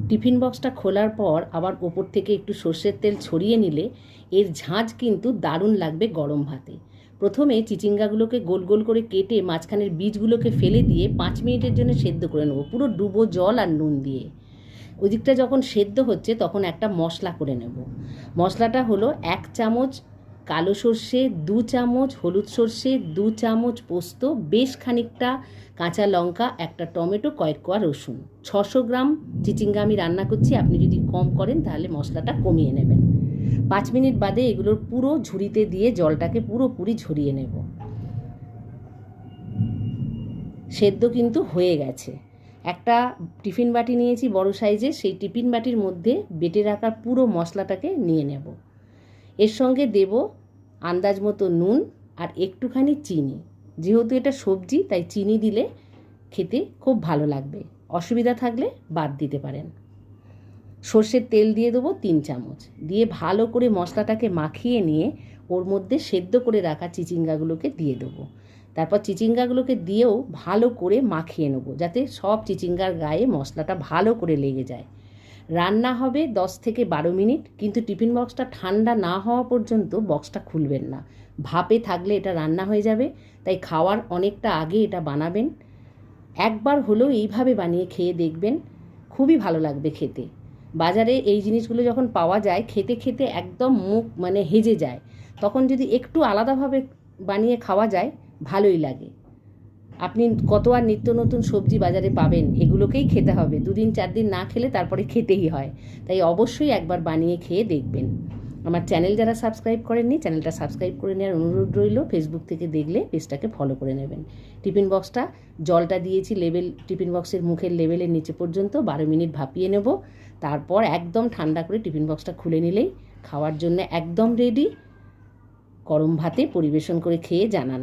Tiffin বক্সটা খোলার পর আবার ওপর থেকে একটু সর্ষের তেল ছড়িয়ে নিলে এর ঝাঁঝ কিন্তু দারুণ লাগবে গরম ভাতে। প্রথমে চিচিঙ্গাগুলোকে গোল গোল করে কেটে মাঝখানের বীজগুলোকে ফেলে দিয়ে 5 মিনিটের জন্য সেদ্ধ করে নেবো, পুরো ডুবো জল আর নুন দিয়ে। ওদিকটা যখন সেদ্ধ হচ্ছে তখন একটা মশলা করে নেব। মশলাটা হলো 1 চামচ কালো সর্ষে, 2 চামচ হলুদ সর্ষে, 2 চামচ পোস্ত, বেশ খানিকটা কাঁচা লঙ্কা, একটা টমেটো, কয়েক কোয়া রসুন। 600 গ্রাম চিচিঙ্গা আমি রান্না করছি, আপনি যদি কম করেন তাহলে মশলাটা কমিয়ে নেবেন। 5 মিনিট বাদে এগুলোর পুরো ঝুড়িতে দিয়ে জলটাকে পুরোপুরি ঝরিয়ে নেব। সেদ্ধ কিন্তু হয়ে গেছে। একটা টিফিন বাটি নিয়েছি বড় সাইজের, সেই টিফিন বাটির মধ্যে বেটে রাখা পুরো মশলাটাকে নিয়ে নেব। এর সঙ্গে দেব আন্দাজ মতো নুন আর একটুখানি চিনি। যেহেতু এটা সবজি তাই চিনি দিলে খেতে খুব ভালো লাগবে, অসুবিধা থাকলে বাদ দিতে পারেন। সর্ষের তেল দিয়ে দেবো 3 চামচ, দিয়ে ভালো করে মশলাটাকে মাখিয়ে নিয়ে ওর মধ্যে সেদ্ধ করে রাখা চিচিঙ্গাগুলোকে দিয়ে দেবো। তারপর চিচিঙ্গাগুলোকে দিয়েও ভালো করে মাখিয়ে নেবো যাতে সব চিচিঙ্গার গায়ে মশলাটা ভালো করে লেগে যায়। রান্না হবে 10 থেকে 12 মিনিট, কিন্তু টিফিন বক্সটা ঠান্ডা না হওয়া পর্যন্ত বক্সটা খুলবেন না। ভাপে থাকলে এটা রান্না হয়ে যাবে, তাই খাওয়ার অনেকটা আগে এটা বানাবেন। একবার হলেও এইভাবে বানিয়ে খেয়ে দেখবেন, খুবই ভালো লাগবে খেতে। বাজারে এই জিনিসগুলো যখন পাওয়া যায় খেতে খেতে একদম মুখ হেজে যায়, তখন যদি একটু আলাদাভাবে বানিয়ে খাওয়া যায় ভালোই লাগে। আপনি কত আর নিত্য নতুন সবজি বাজারে পাবেন, এগুলোকেই খেতে হবে। 2 দিন 4 দিন না খেলে তারপরে খেতেই হয়, তাই অবশ্যই একবার বানিয়ে খেয়ে দেখবেন। আমার চ্যানেল যারা সাবস্ক্রাইব করেননি চ্যানেলটা সাবস্ক্রাইব করে নেওয়ার অনুরোধ রইল। ফেসবুক থেকে দেখলে পেজটাকে ফলো করে নেবেন। টিফিন বক্সটা জলটা দিয়েছি টিফিন বক্সের মুখের লেভেলের নিচে পর্যন্ত 12 মিনিট ভাপিয়ে নেব। তারপর একদম ঠান্ডা করে টিফিন বক্সটা খুলে নিলেই খাওয়ার জন্য একদম রেডি। গরম ভাতে পরিবেশন করে খেয়ে জানান।